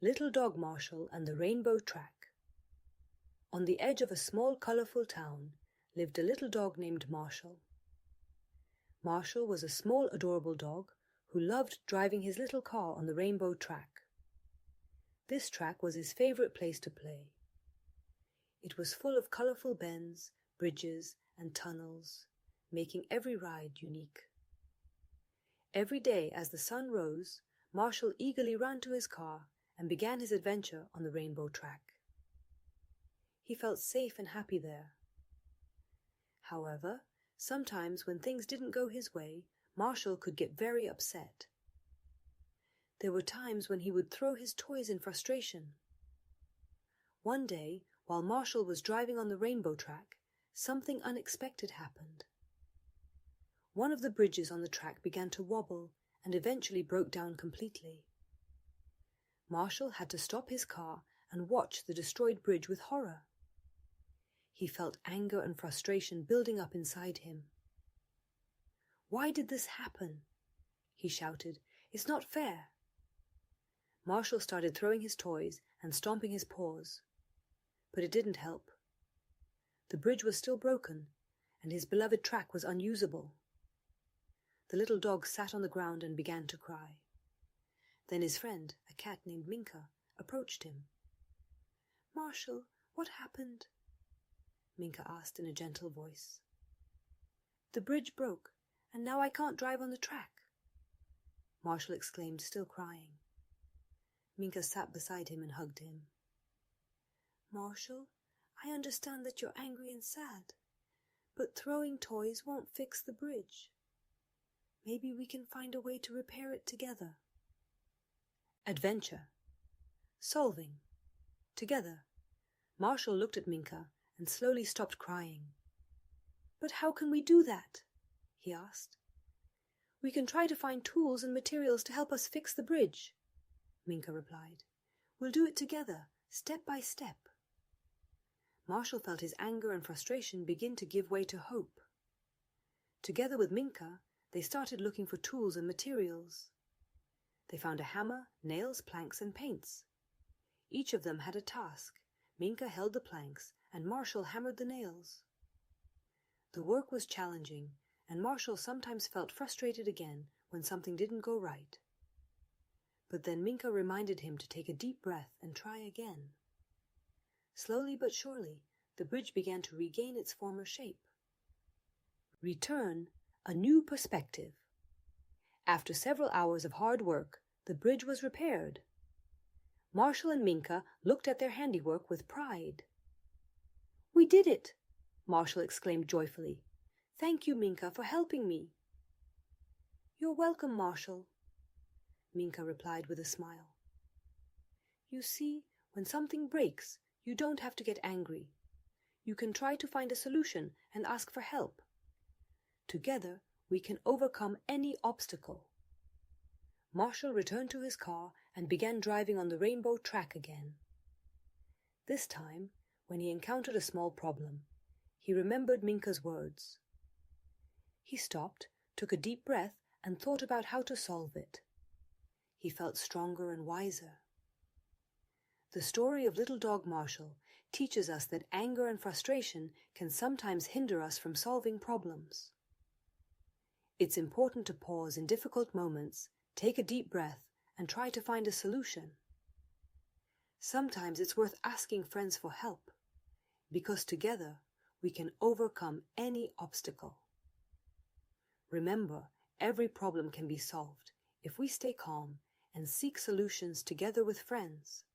Little Dog Marshal and the Rainbow Track. On the edge of a small, colorful town lived a little dog named Marshal. Marshal was a small, adorable dog who loved driving his little car on the rainbow track. This track was his favorite place to play. It was full of colorful bends, bridges, and tunnels, making every ride unique. Every day as the sun rose, Marshal eagerly ran to his car and began his adventure on the rainbow track. He felt safe and happy there. However, sometimes when things didn't go his way, Marshal could get very upset. There were times when he would throw his toys in frustration. One day, while Marshal was driving on the rainbow track, something unexpected happened. One of the bridges on the track began to wobble and eventually broke down completely. Marshal had to stop his car and watch the destroyed bridge with horror. He felt anger and frustration building up inside him. "Why did this happen?" he shouted. "It's not fair." Marshal started throwing his toys and stomping his paws, but it didn't help. The bridge was still broken, and his beloved track was unusable. The little dog sat on the ground and began to cry. Then his friend, a cat named Minka, approached him. "Marshal, what happened?" Minka asked in a gentle voice. "The bridge broke, and now I can't drive on the track," Marshal exclaimed, still crying. Minka sat beside him and hugged him. "Marshal, I understand that you're angry and sad, but throwing toys won't fix the bridge. Maybe we can find a way to repair it together." Adventure. Solving. Together. Marshal looked at Minka and slowly stopped crying. "But how can we do that?" he asked. "We can try to find tools and materials to help us fix the bridge," Minka replied. "We'll do it together, step by step." Marshal felt his anger and frustration begin to give way to hope. Together with Minka, they started looking for tools and materials. They found a hammer, nails, planks, and paints. Each of them had a task. Minka held the planks, and Marshal hammered the nails. The work was challenging, and Marshal sometimes felt frustrated again when something didn't go right. But then Minka reminded him to take a deep breath and try again. Slowly but surely, the bridge began to regain its former shape. Return, a new perspective. After several hours of hard work, the bridge was repaired. Marshal and Minka looked at their handiwork with pride. "We did it!" Marshal exclaimed joyfully. "Thank you, Minka, for helping me." "You're welcome, Marshal," Minka replied with a smile. "You see, when something breaks, you don't have to get angry. You can try to find a solution and ask for help. Together, we can overcome any obstacle." Marshal returned to his car and began driving on the rainbow track again. This time, when he encountered a small problem, he remembered Minka's words. He stopped, took a deep breath, and thought about how to solve it. He felt stronger and wiser. The story of Little Dog Marshal teaches us that anger and frustration can sometimes hinder us from solving problems. It's important to pause in difficult moments, take a deep breath, and try to find a solution. Sometimes it's worth asking friends for help, because together we can overcome any obstacle. Remember, every problem can be solved if we stay calm and seek solutions together with friends.